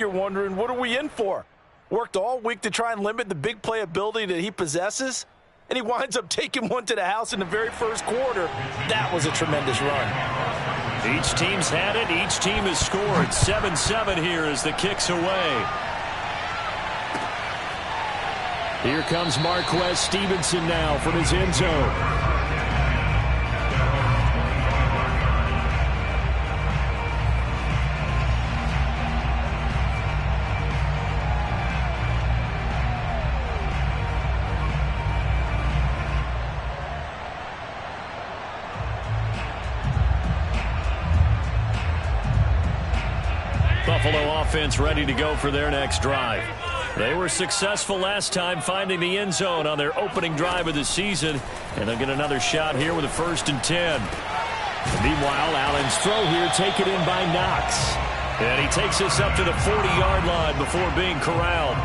you're wondering, what are we in for? Worked all week to try and limit the big play ability that he possesses, and he winds up taking one to the house in the very first quarter. That was a tremendous run. Each team's had it. Each team has scored. 7-7 here as the kick's away. Here comes Marquez Stevenson now from his end zone. Buffalo offense ready to go for their next drive. They were successful last time finding the end zone on their opening drive of the season, and they'll get another shot here with a 1st and 10. Meanwhile, Allen's throw here taken in by Knox. And he takes this up to the 40-yard line before being corralled.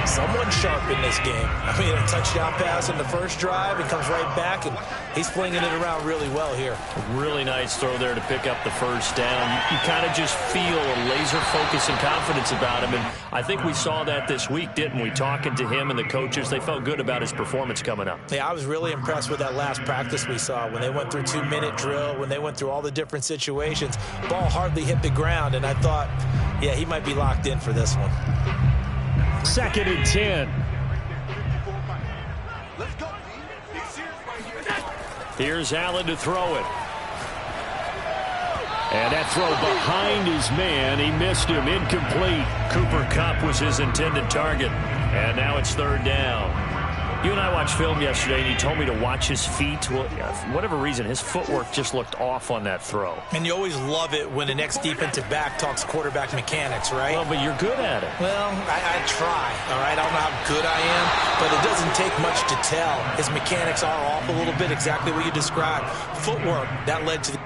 Someone sharp in this game. I mean, a touchdown pass in the first drive. He comes right back, and he's flinging it around really well here. A really nice throw there to pick up the first down. You kind of just feel a laser focus and confidence about him, and I think we saw that this week, didn't we? Talking to him and the coaches, they felt good about his performance coming up. Yeah, I was really impressed with that last practice we saw when they went through 2-minute drill, when they went through all the different situations. Ball hardly hit the ground, and I thought, yeah, he might be locked in for this one. 2nd and 10. Here's Allen to throw it. And that throw behind his man. He missed him. Incomplete. Cooper Kupp was his intended target. And now it's 3rd down. You and I watched film yesterday, and you told me to watch his feet. Well, for whatever reason, his footwork just looked off on that throw. And you always love it when the next defensive back talks quarterback mechanics, right? Well, but you're good at it. Well, I try, all right? I don't know how good I am, but it doesn't take much to tell. His mechanics are off a little bit, exactly what you described. Footwork, that led to the...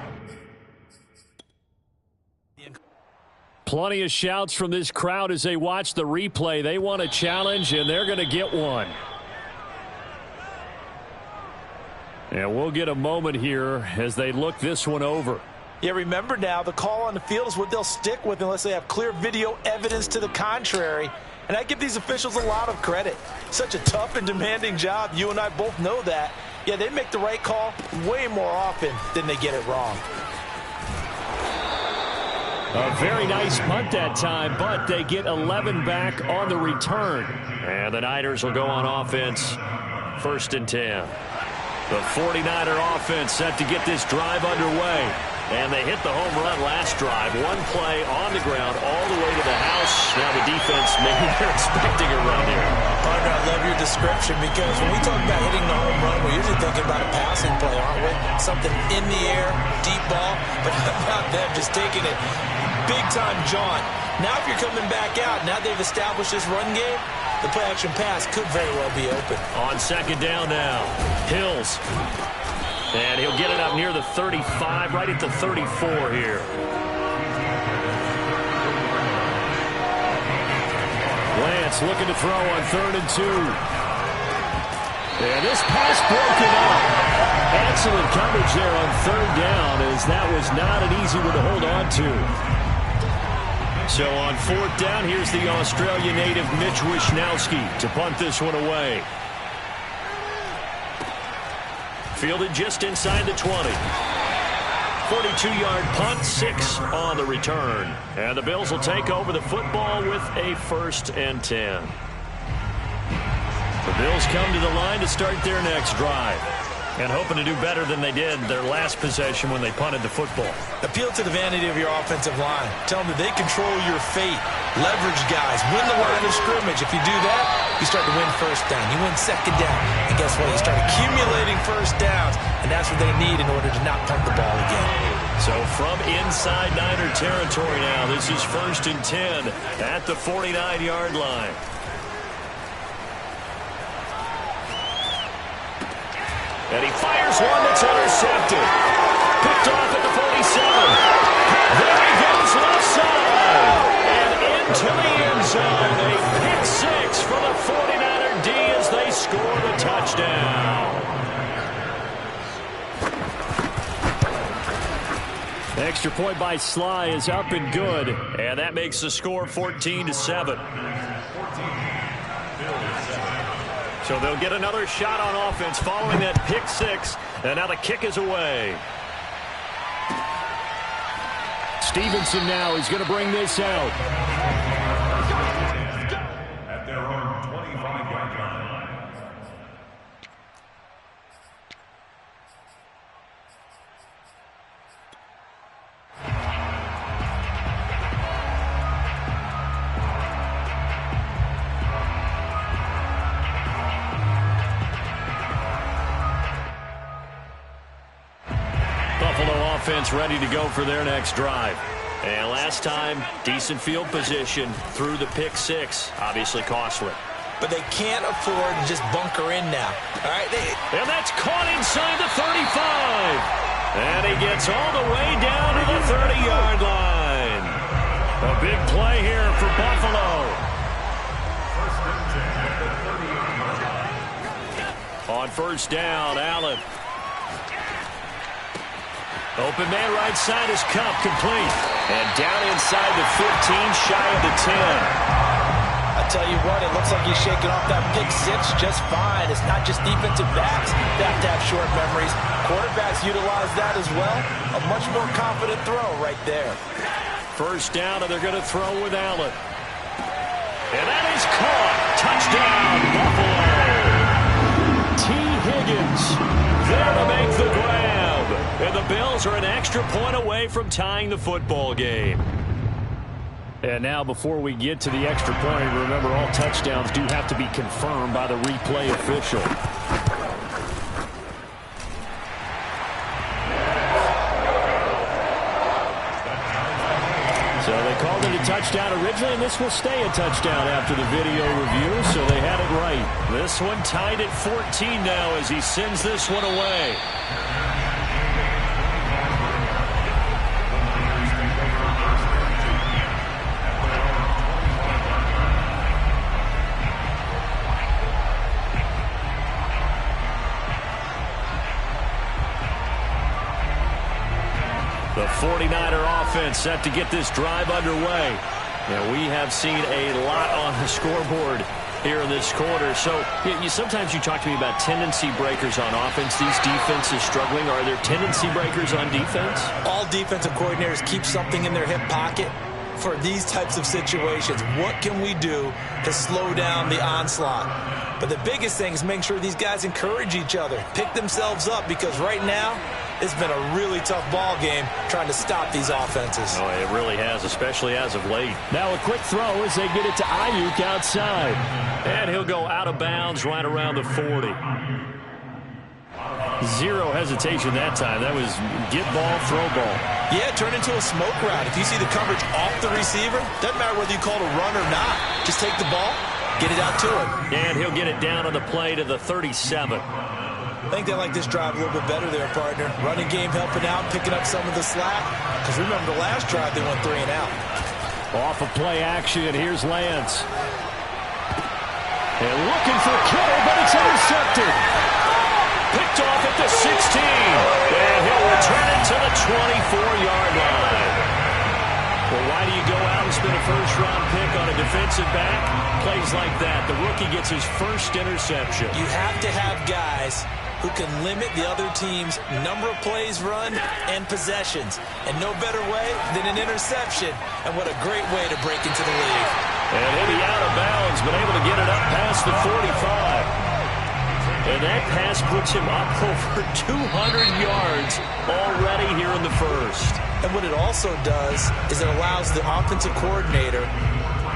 Plenty of shouts from this crowd as they watch the replay. They want a challenge, and they're going to get one. And we'll get a moment here as they look this one over. Yeah, remember now, the call on the field is what they'll stick with unless they have clear video evidence to the contrary. And I give these officials a lot of credit. Such a tough and demanding job. You and I both know that. Yeah, they make the right call way more often than they get it wrong. A very nice punt that time, but they get 11 back on the return. And the Niners will go on offense. 1st and 10. The 49er offense set to get this drive underway. And they hit the home run last drive. One play on the ground all the way to the house. Now the defense, maybe they're expecting a run here. Partner, I love your description because when we talk about hitting the home run, we're usually thinking about a passing play, aren't we? Something in the air, deep ball. But how about them just taking it big-time jaunt? Now if you're coming back out, now they've established this run game, the play-action pass could very well be open. On 2nd down now, Hills. And he'll get it up near the 35, right at the 34 here. Lance looking to throw on 3rd and 2. And this pass broken up. Excellent coverage there on 3rd down, as that was not an easy one to hold on to. So on 4th down, here's the Australia native Mitch Wishnowsky to punt this one away. Fielded just inside the 20. 42-yard punt, 6 on the return. And the Bills will take over the football with a 1st and 10. The Bills come to the line to start their next drive. And hoping to do better than they did their last possession when they punted the football. Appeal to the vanity of your offensive line. Tell them that they control your fate. Leverage guys. Win the line of scrimmage. If you do that, you start to win 1st down. You win 2nd down. And guess what? You start accumulating 1st downs. And that's what they need in order to not punt the ball again. So from inside Niner territory now, this is 1st and 10 at the 49-yard line. And he fires one that's intercepted. Picked off at the 47. There he goes left side. And into the end zone. A pick 6 for the 49er D as they score the touchdown. Extra point by Sly is up and good. And that makes the score 14-7. So they'll get another shot on offense following that pick six. And now the kick is away. Stevenson now is going to bring this out. At their own 25-yard line. Offense ready to go for their next drive. And last time, decent field position through the pick six. Obviously costly. But they can't afford to just bunker in now. All right, and that's caught inside the 35. And he gets all the way down to the 30-yard line. A big play here for Buffalo. On first down, Allen. Open man right side is Kupp, complete. And down inside the 15, shy of the 10. I tell you what, it looks like he's shaking off that pick six just fine. It's not just defensive backs that have to have short memories. Quarterbacks utilize that as well. A much more confident throw right there. First down, and they're going to throw with Allen. And that is caught. Touchdown, Buffalo. T. Higgins there to make the grab. And the Bills are an extra point away from tying the football game. And now before we get to the extra point, remember all touchdowns do have to be confirmed by the replay official. So they called it a touchdown originally, and this will stay a touchdown after the video review, so they had it right. This one tied at 14 now as he sends this one away. The 49er offense set to get this drive underway. Now, we have seen a lot on the scoreboard here in this quarter. So sometimes you talk to me about tendency breakers on offense. These defenses struggling. Are there tendency breakers on defense? All defensive coordinators keep something in their hip pocket for these types of situations. What can we do to slow down the onslaught? But the biggest thing is making sure these guys encourage each other, pick themselves up, because right now it's been a really tough ball game trying to stop these offenses. Oh, it really has, especially as of late. Now a quick throw as they get it to Ayuk outside. And he'll go out of bounds right around the 40. Zero hesitation that time. That was get ball, throw ball. Yeah, turn into a smoke route. If you see the coverage off the receiver, doesn't matter whether you call it a run or not. Just take the ball, get it out to him. And he'll get it down on the play to the 37. I think they like this drive a little bit better there, partner. Running game helping out, picking up some of the slack. Because remember the last drive, they went 3 and out. Off of play action, here's Lance. And looking for Kittle, but it's intercepted. Picked off at the 16. And he'll return it to the 24-yard line. Well, why do you go out and spend a first-round pick on a defensive back? Plays like that. The rookie gets his first interception. You have to have guys who can limit the other team's number of plays run and possessions. And no better way than an interception. And what a great way to break into the league. And he'll be out of bounds, but able to get it up past the 45. And that pass puts him up over 200 yards already here in the first. And what it also does is it allows the offensive coordinator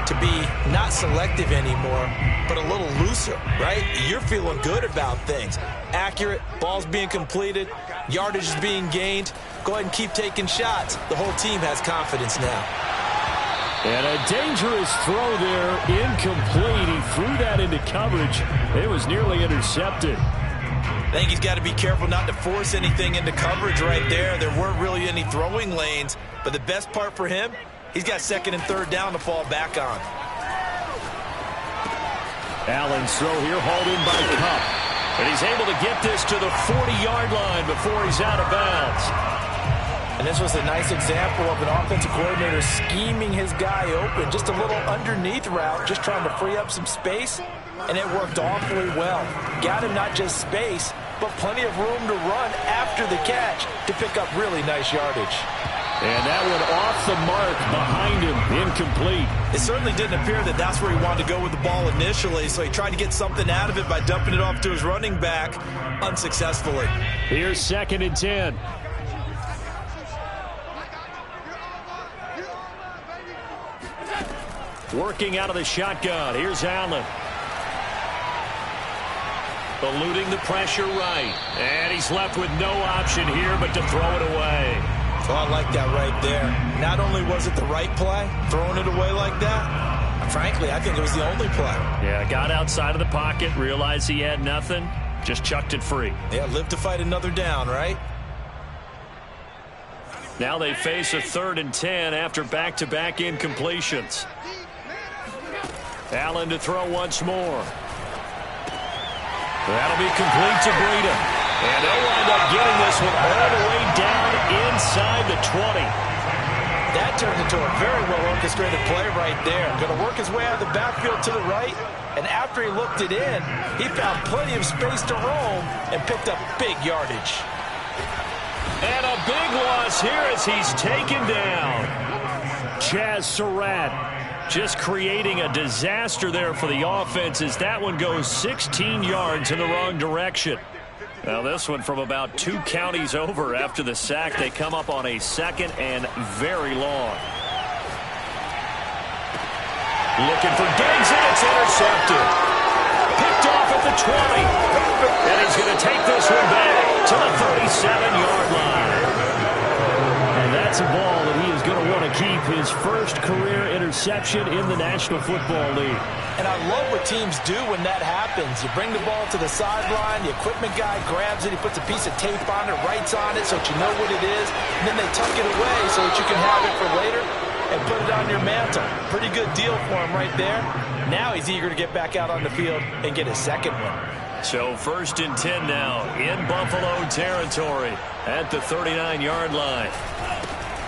to be not selective anymore, but a little looser, right? You're feeling good about things. Accurate, balls being completed, yardage is being gained. Go ahead and keep taking shots. The whole team has confidence now. And a dangerous throw there, incomplete. He threw that into coverage. It was nearly intercepted. I think he's got to be careful not to force anything into coverage right there. There weren't really any throwing lanes, but the best part for him, he's got second and third down to fall back on. Allen's throw here hauled in by Kupp. And he's able to get this to the 40-yard line before he's out of bounds. And this was a nice example of an offensive coordinator scheming his guy open. Just a little underneath route, just trying to free up some space, and it worked awfully well. Got him not just space, but plenty of room to run after the catch to pick up really nice yardage. And that one off the mark behind him, incomplete. It certainly didn't appear that that's where he wanted to go with the ball initially, so he tried to get something out of it by dumping it off to his running back unsuccessfully. Here's 2nd and 10. Working out of the shotgun. Here's Allen. Eluding the pressure right. And he's left with no option here but to throw it away. Oh, I like that right there. Not only was it the right play, throwing it away like that, frankly, I think it was the only play. Yeah, got outside of the pocket, realized he had nothing, just chucked it free. Yeah, live to fight another down, right? Now they face a 3rd and 10 after back-to-back incompletions. Allen to throw once more. That'll be complete to Breida. And they'll wind up getting this one all the way down inside the 20. That turned into a very well-orchestrated play right there. Going to work his way out of the backfield to the right, and after he looked it in, he found plenty of space to roam and picked up big yardage. And a big loss here as he's taken down. Chaz Surratt just creating a disaster there for the offense as that one goes 16 yards in the wrong direction. Now this one from about 2 counties over after the sack. They come up on a 2nd and very long. Looking for Diggs, and it's intercepted. Picked off at the 20. And he's going to take this one back to the 37-yard line. And that's a ball that he is going to want to keep, his first career interception in the National Football League. And I love what teams do when that happens. You bring the ball to the sideline, the equipment guy grabs it, he puts a piece of tape on it, writes on it so that you know what it is, and then they tuck it away so that you can have it for later and put it on your mantle. Pretty good deal for him right there. Now he's eager to get back out on the field and get his 2nd one. So 1st and 10 now in Buffalo territory at the 39-yard line.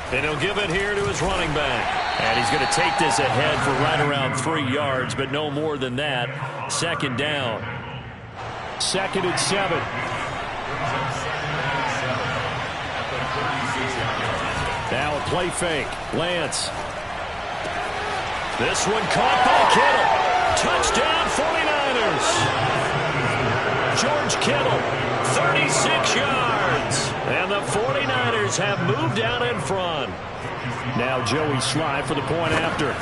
And he'll give it here to his running back. And he's going to take this ahead for right around 3 yards, but no more than that. 2nd down. 2nd and 7. Now a play fake. Lance. This one caught by Kittle. Touchdown 49ers. George Kittle, 36 yards. And the 49ers have moved out in front. Now Joey Sly for the point after.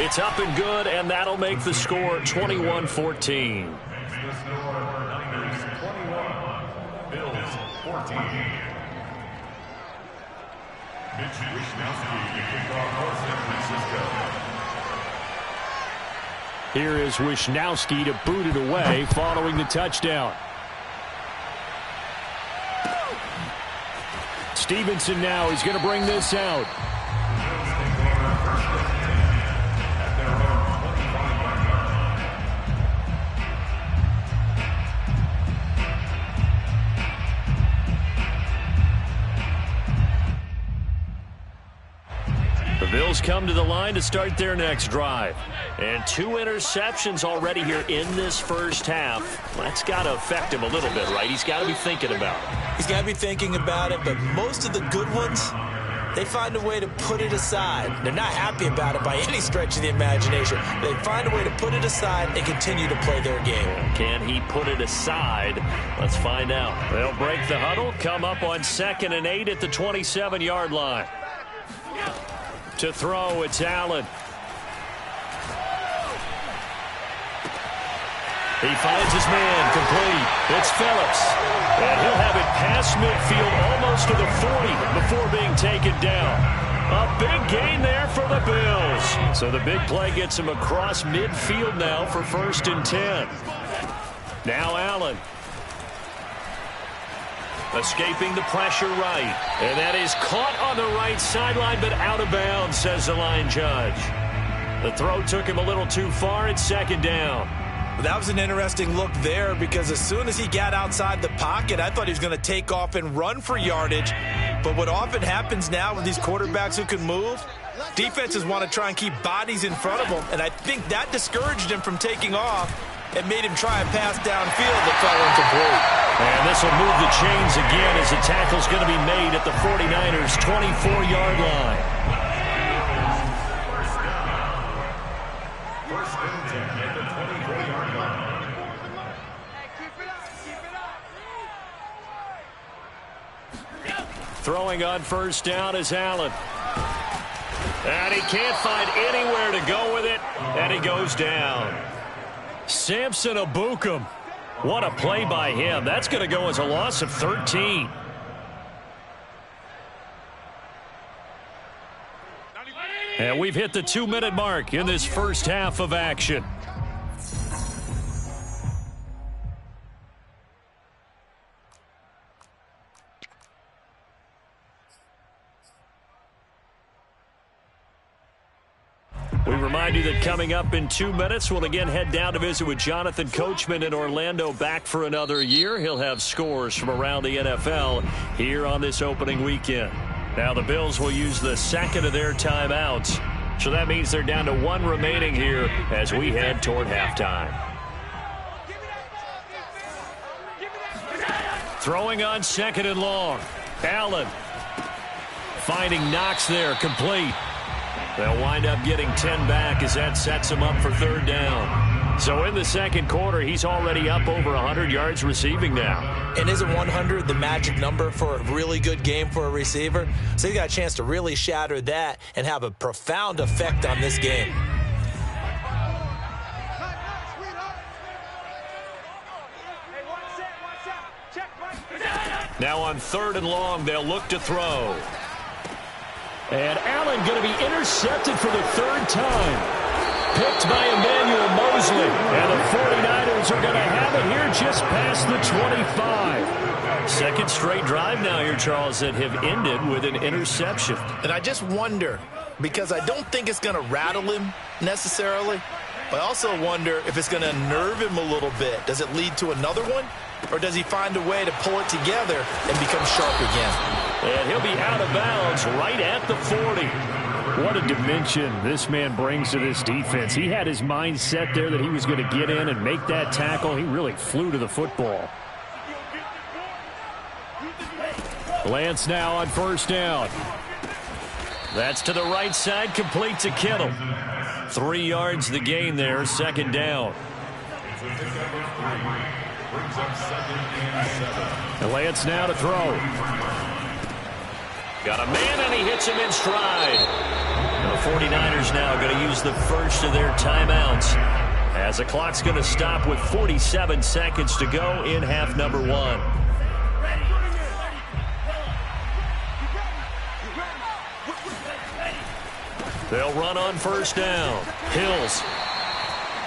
It's up and good, and that'll make the score 21-14. The score, Niners 21, Bills 14. Mitch Wishnowsky to kick off for San Francisco. Here is Wishnowsky to boot it away following the touchdown. Stevenson now is going to bring this out. The Bills come to the line to start their next drive. And 2 interceptions already here in this first half. That's got to affect him a little bit, right? He's got to be thinking about it. He's got to be thinking about it, but most of the good ones, they find a way to put it aside. They're not happy about it by any stretch of the imagination. They find a way to put it aside and continue to play their game. Can he put it aside? Let's find out. They'll break the huddle, come up on 2nd and 8 at the 27-yard line. To throw, it's Allen. He finds his man, complete. It's Phillips. And he'll have it past midfield almost to the 40 before being taken down. A big gain there for the Bills. So the big play gets him across midfield now for 1st and 10. Now Allen. Escaping the pressure right. And that is caught on the right sideline, but out of bounds, says the line judge. The throw took him a little too far. It's 2nd down. That was an interesting look there because as soon as he got outside the pocket, I thought he was going to take off and run for yardage. But what often happens now with these quarterbacks who can move, defenses want to try and keep bodies in front of them, and I think that discouraged him from taking off and made him try a pass downfield that fell incomplete. And this will move the chains again as the tackle's going to be made at the 49ers' 24-yard line. First and 10 at the 24-yard line. Throwing on first down is Allen. And he can't find anywhere to go with it, and he goes down. Samson Ebukam. What a play by him. That's going to go as a loss of 13. And we've hit the 2-minute mark in this first half of action. We remind you that coming up in 2 minutes, we'll again head down to visit with Jonathan Coachman in Orlando, back for another year. He'll have scores from around the NFL here on this opening weekend. Now the Bills will use the second of their timeouts, so that means they're down to one remaining here as we head toward halftime. Throwing on second and long. Allen finding Knox there, complete. They'll wind up getting 10 back as that sets him up for third down. So in the second quarter, he's already up over 100 yards receiving now. And isn't 100 the magic number for a really good game for a receiver? So he got a chance to really shatter that and have a profound effect on this game. Now on third and long, they'll look to throw. And Allen going to be intercepted for the third time. Picked by Emmanuel Mosley. And the 49ers are going to have it here just past the 25. Second straight drive now here, Charles, that have ended with an interception. And I just wonder, because I don't think it's going to rattle him necessarily, but I also wonder if it's going to nerve him a little bit. Does it lead to another one? Or does he find a way to pull it together and become sharp again? And he'll be out of bounds right at the 40. What a dimension this man brings to this defense. He had his mind set there that he was going to get in and make that tackle. He really flew to the football. Lance now on first down. That's to the right side, complete to Kittle. 3 yards the gain there, second down. And Lance now to throw. Got a man, and he hits him in stride. And the 49ers now going to use the first of their timeouts as the clock's going to stop with 47 seconds to go in half number one. They'll run on first down. Hills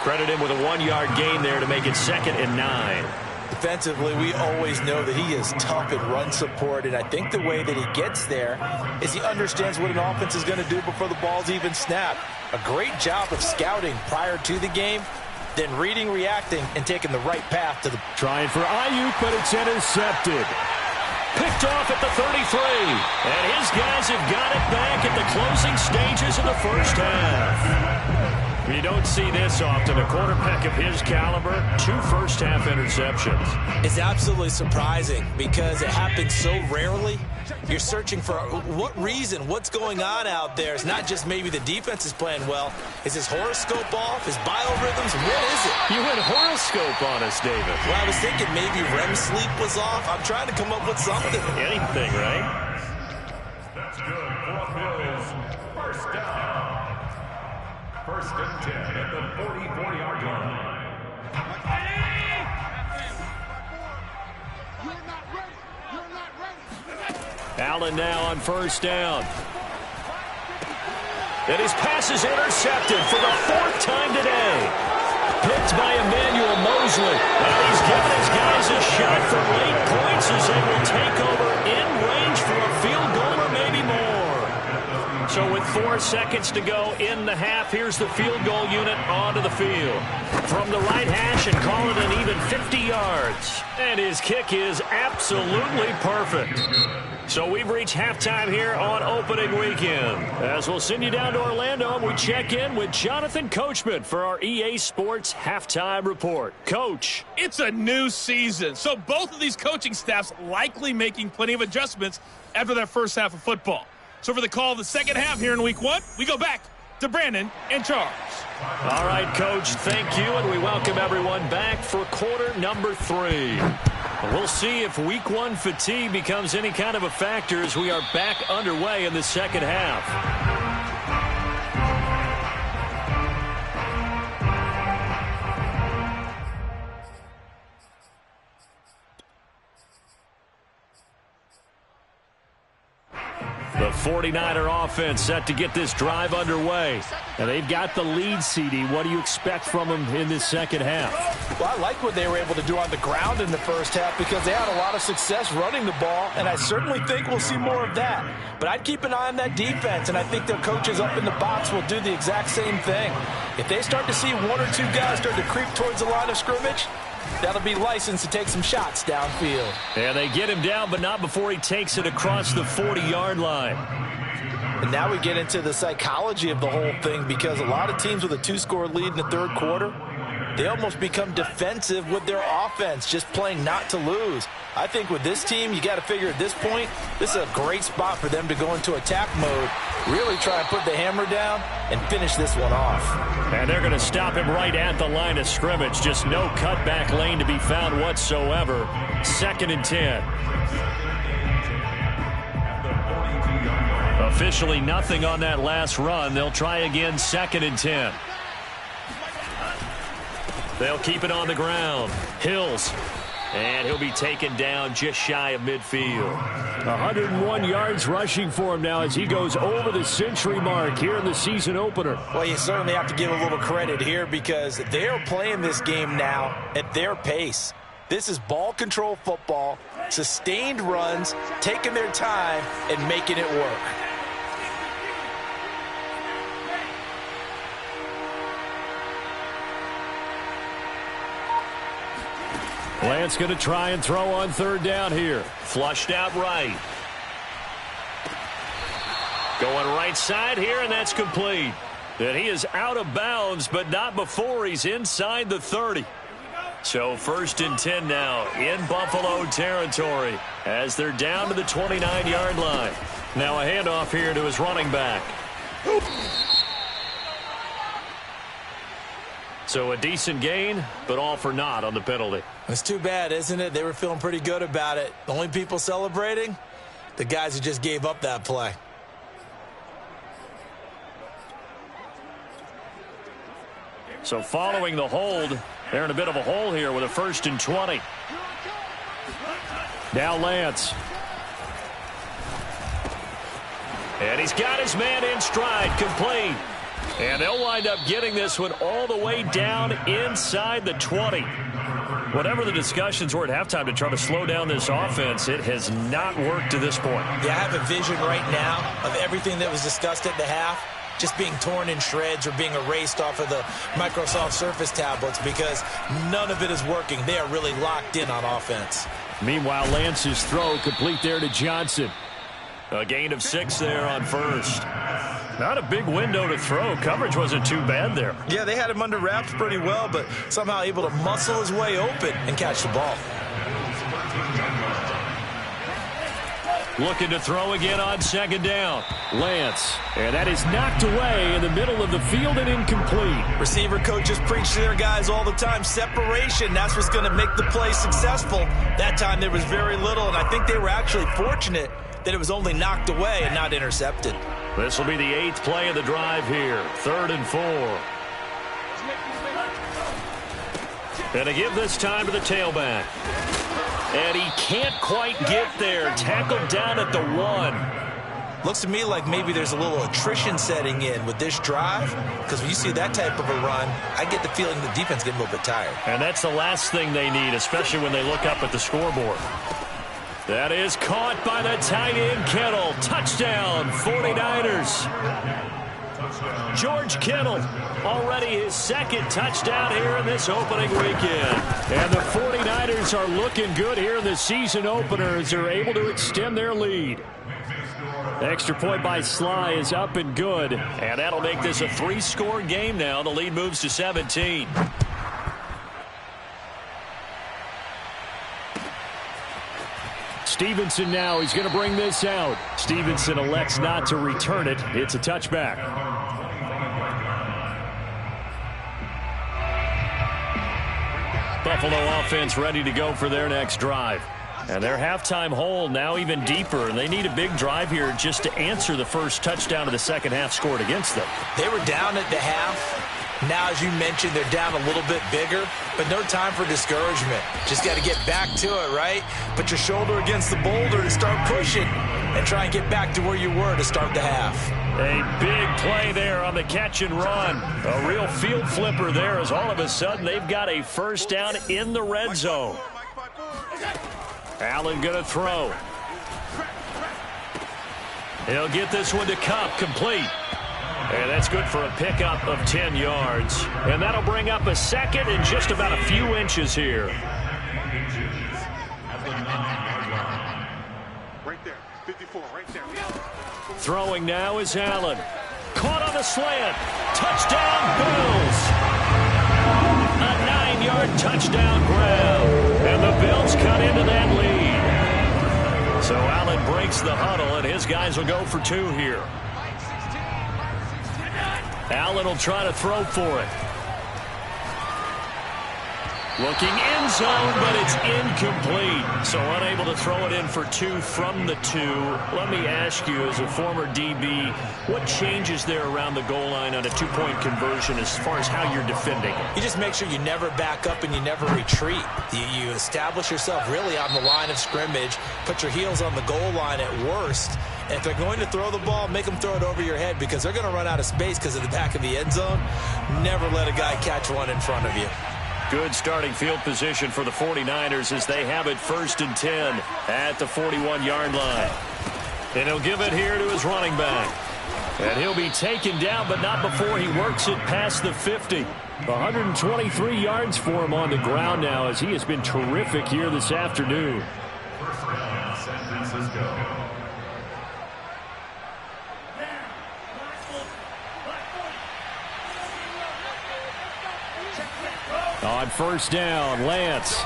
credit him with a 1-yard gain there to make it 2nd and 9. Defensively, we always know that he is tough in run support, and I think the way that he gets there is he understands what an offense is going to do before the ball's even snapped. A great job of scouting prior to the game, then reading, reacting, and taking the right path to the... Trying for Ayuk, but it's intercepted. Picked off at the 33, and his guys have got it back at the closing stages of the first half. You don't see this often. A quarterback of his caliber, 2 first-half interceptions. It's absolutely surprising because it happens so rarely. You're searching for what reason, what's going on out there. It's not just maybe the defense is playing well. Is his horoscope off? His biorhythms? What is it? You went horoscope on us, David. Well, I was thinking maybe REM sleep was off. I'm trying to come up with something. Anything, right? That's good for Bills. First down. First and 10 at the 44-yard line. Allen now on first down. And his pass is intercepted for the 4th time today. Picked by Emmanuel Mosley. And he's given his guys a shot for late points as they will take over in range for a field goal or maybe more. So with 4 seconds to go in the half. Here's the field goal unit onto the field. From the right hash and call it an even 50 yards. And his kick is absolutely perfect. So we've reached halftime here on opening weekend. As we'll send you down to Orlando, we check in with Jonathan Coachman for our EA Sports Halftime Report. Coach. It's a new season, so both of these coaching staffs likely making plenty of adjustments after their first half of football. So for the call of the second half here in week 1, we go back to Brandon and Charles. All right, Coach, thank you, and we welcome everyone back for quarter number 3. We'll see if week 1 fatigue becomes any kind of a factor as we are back underway in the second half. The 49er offense set to get this drive underway. And they've got the lead, CD. What do you expect from them in this second half? Well, I like what they were able to do on the ground in the first half because they had a lot of success running the ball, and I certainly think we'll see more of that. But I'd keep an eye on that defense, and I think their coaches up in the box will do the exact same thing. If they start to see 1 or 2 guys start to creep towards the line of scrimmage, that'll be licensed to take some shots downfield. And they get him down, but not before he takes it across the 40-yard line. And now we get into the psychology of the whole thing because a lot of teams with a 2-score lead in the third quarter, they almost become defensive with their offense, just playing not to lose. I think with this team, you got to figure at this point, this is a great spot for them to go into attack mode, really try and put the hammer down and finish this one off. And they're going to stop him right at the line of scrimmage. Just no cutback lane to be found whatsoever. 2nd and 10. Officially nothing on that last run. They'll try again 2nd and 10. They'll keep it on the ground. Hills. And he'll be taken down just shy of midfield. 101 yards rushing for him now as he goes over the century mark here in the season opener. Well, you certainly have to give a little credit here because they're playing this game now at their pace. This is ball control football, sustained runs, taking their time and making it work. Lance going to try and throw on 3rd down here. Flushed out right. Going right side here, and that's complete. And he is out of bounds, but not before he's inside the 30. So 1st and 10 now in Buffalo territory as they're down to the 29-yard line. Now a handoff here to his running back. So a decent gain, but all for naught on the penalty. It's too bad, isn't it? They were feeling pretty good about it. The only people celebrating, the guys who just gave up that play. So following the hold, they're in a bit of a hole here with a 1st and 20. Now Lance. And he's got his man in stride, complete. And they'll wind up getting this one all the way down inside the 20. Whatever the discussions were at halftime to try to slow down this offense, it has not worked to this point. Yeah, I have a vision right now of everything that was discussed at the half just being torn in shreds or being erased off of the Microsoft Surface tablets because none of it is working. They are really locked in on offense. Meanwhile, Lance's throw complete there to Johnson. A gain of 6 there on 1st. Not a big window to throw. Coverage wasn't too bad there. Yeah, they had him under wraps pretty well, but somehow able to muscle his way open and catch the ball. Looking to throw again on 2nd down. Lance. And that is knocked away in the middle of the field and incomplete. Receiver coaches preach to their guys all the time. Separation, that's what's going to make the play successful. That time there was very little, and I think they were actually fortunate that it was only knocked away and not intercepted. This will be the 8th play of the drive here. 3rd and 4. And to give this time to the tailback. And he can't quite get there. Tackled down at the 1. Looks to me like maybe there's a little attrition setting in with this drive, because when you see that type of a run, I get the feeling the defense getting a little bit tired. And that's the last thing they need, especially when they look up at the scoreboard. That is caught by the tight end Kittle. Touchdown, 49ers. George Kittle, already his second touchdown here in this opening weekend. And the 49ers are looking good here in the season opener as they're able to extend their lead. The extra point by Sly is up and good. And that'll make this a 3-score game now. The lead moves to 17. Stevenson now, he's going to bring this out. Stevenson elects not to return it. It's a touchback. Buffalo offense ready to go for their next drive. And their halftime hole now even deeper. And they need a big drive here just to answer the first touchdown of the second half scored against them. They were down at the half. Now, as you mentioned, they're down a little bit bigger, but no time for discouragement. Just got to get back to it, right? Put your shoulder against the boulder and start pushing and try and get back to where you were to start the half. A big play there on the catch and run. A real field flipper there as all of a sudden they've got a first down in the red zone. Allen going to throw. He'll get this one to Kupp, complete. And that's good for a pickup of 10 yards. And that'll bring up a second and just about a few inches here. Right there, 54, right there. Throwing now is Allen. Caught on the slant. Touchdown, Bills. A 9-yard touchdown grab. And the Bills cut into that lead. So Allen breaks the huddle, and his guys will go for 2 here. Allen will try to throw for it. Looking end zone, but it's incomplete. So unable to throw it in for 2 from the 2. Let me ask you, as a former DB, what changes there around the goal line on a 2-point conversion as far as how you're defending it? You just make sure you never back up and you never retreat. You establish yourself really on the line of scrimmage, put your heels on the goal line at worst. And if they're going to throw the ball, make them throw it over your head because they're going to run out of space because of the back of the end zone. Never let a guy catch one in front of you. Good starting field position for the 49ers as they have it 1st and 10 at the 41-yard line. And he'll give it here to his running back. And he'll be taken down, but not before he works it past the 50. 123 yards for him on the ground now as he has been terrific here this afternoon. First down, San Francisco. On first down, Lance.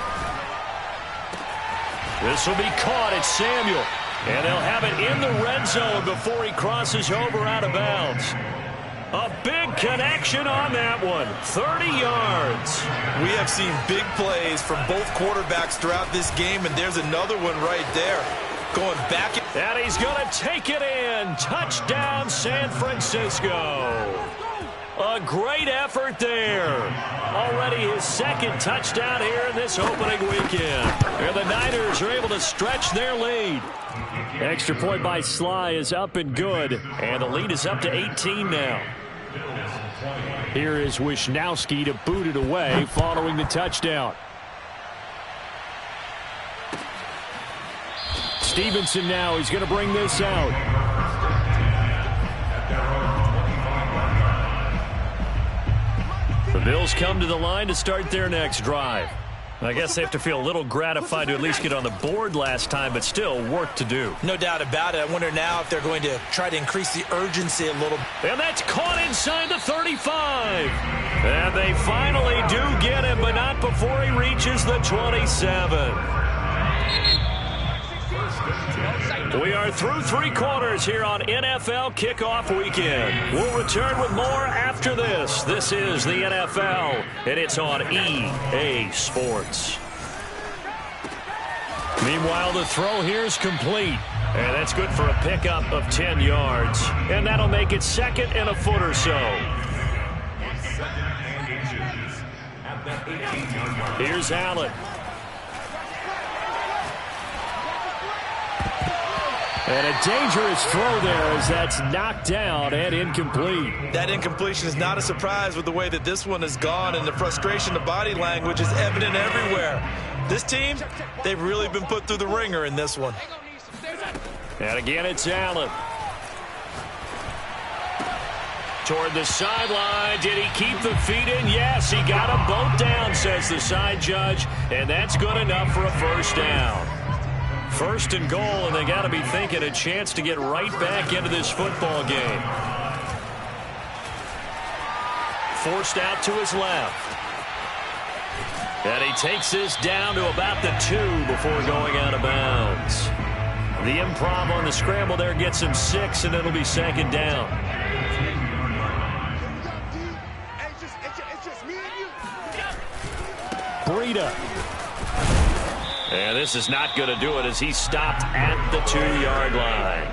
This will be caught. It's Samuel. And they'll have it in the red zone before he crosses over out of bounds. A big connection on that one. 30 yards. We have seen big plays from both quarterbacks throughout this game, and there's another one right there. Going back. And he's going to take it in. Touchdown, San Francisco. A great effort there. Already his second touchdown here in this opening weekend. And the Niners are able to stretch their lead. Extra point by Sly is up and good. And the lead is up to 18 now. Here is Wisnowski to boot it away following the touchdown. Stevenson now, he's going to bring this out. The Bills come to the line to start their next drive. I guess they have to feel a little gratified to at least get on the board last time, but still work to do. No doubt about it. I wonder now if they're going to try to increase the urgency a little. And that's caught inside the 35. And they finally do get him, but not before he reaches the 27. We are through 3 quarters here on NFL Kickoff Weekend. We'll return with more after this. This is the NFL, and it's on EA Sports. Meanwhile, the throw here is complete. And that's good for a pickup of 10 yards. And that'll make it 2nd and a foot or so. Here's Allen. And a dangerous throw there as that's knocked down and incomplete. That incompletion is not a surprise with the way that this one has gone, and the frustration, the body language is evident everywhere. This team, they've really been put through the ringer in this one. And again, it's Allen. Toward the sideline. Did he keep the feet in? Yes, he got them both down, says the side judge. And that's good enough for a first down. First and goal, and they got to be thinking a chance to get right back into this football game. Forced out to his left. And he takes this down to about the 2 before going out of bounds. The improv on the scramble there gets him 6, and it'll be second down. Breida. And this is not going to do it as he stopped at the 2-yard line.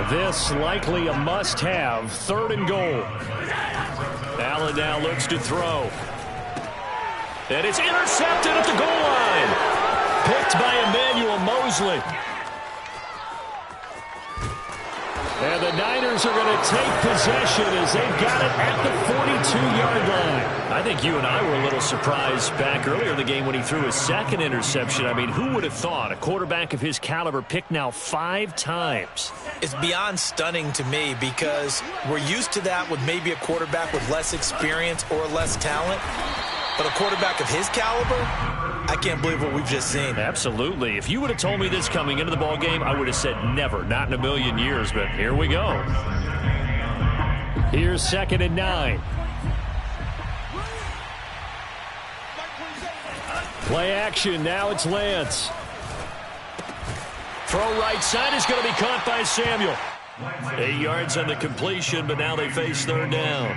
This likely a must-have. Third and goal. Allen now looks to throw. And it's intercepted at the goal line. Picked by Emmanuel Mosley. And the Niners are going to take possession as they've got it at the 42-yard line. I think you and I were a little surprised back earlier in the game when he threw his second interception. I mean, who would have thought a quarterback of his caliber picked now 5 times? It's beyond stunning to me because we're used to that with maybe a quarterback with less experience or less talent. But a quarterback of his caliber, I can't believe what we've just seen. Absolutely. If you would have told me this coming into the ball game, I would have said never, not in a million years. But here we go. Here's 2nd and 9. Play action. Now it's Lance. Throw right side is going to be caught by Samuel. 8 yards on the completion, but now they face third down.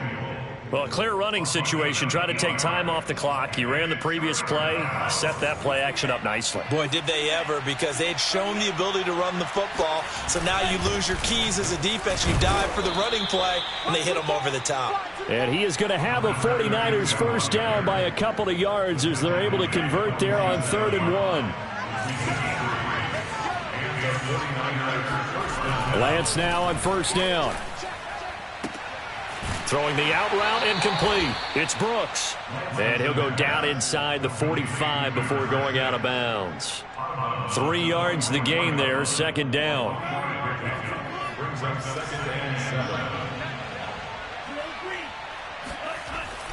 Well, a clear running situation. Try to take time off the clock. He ran the previous play, set that play action up nicely. Boy, did they ever, because they had shown the ability to run the football. So now you lose your keys as a defense. You dive for the running play, and they hit them over the top. And he is going to have a 49ers first down by a couple of yards as they're able to convert there on 3rd and 1. Lance now on first down. Throwing the out route, incomplete. It's Brooks. And he'll go down inside the 45 before going out of bounds. 3 yards the gain there, second down.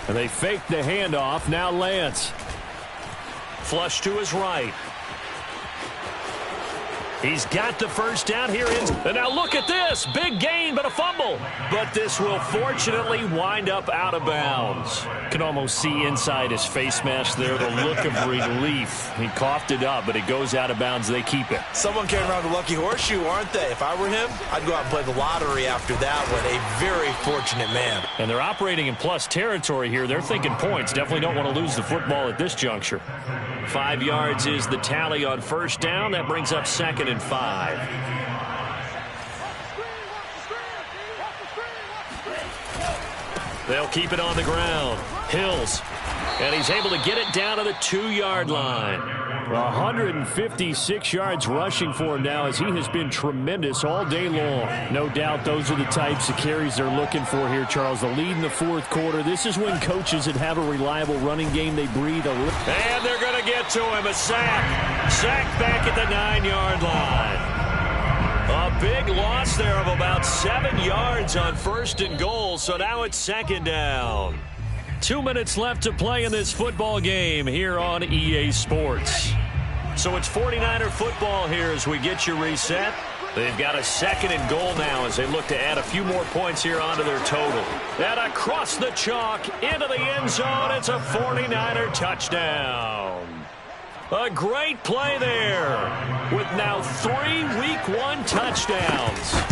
And they fake the handoff. Now Lance. Flush to his right. He's got the first down here. And now look at this. Big gain, but a fumble. But this will fortunately wind up out of bounds. Can almost see inside his face mask there the look of relief. He coughed it up, but it goes out of bounds. They keep it. Someone carrying around the lucky horseshoe, aren't they? If I were him, I'd go out and play the lottery after that one. A very fortunate man. And they're operating in plus territory here. They're thinking points. Definitely don't want to lose the football at this juncture. 5 yards is the tally on first down. That brings up 2nd and 5. They'll keep it on the ground. Hills. And he's able to get it down to the 2-yard line. 156 yards rushing for him now as he has been tremendous all day long. No doubt those are the types of carries they're looking for here, Charles. The lead in the 4th quarter. This is when coaches that have a reliable running game, they breathe a little. And they're going to get to him. A sack. Sack back at the 9-yard line. A big loss there of about 7 yards on 1st and goal. So now it's 2nd down. 2 minutes left to play in this football game here on EA Sports. So it's 49er football here as we get you reset. They've got a 2nd and goal now as they look to add a few more points here onto their total. And across the chalk into the end zone, it's a 49er touchdown. A great play there with now 3 Week 1 touchdowns.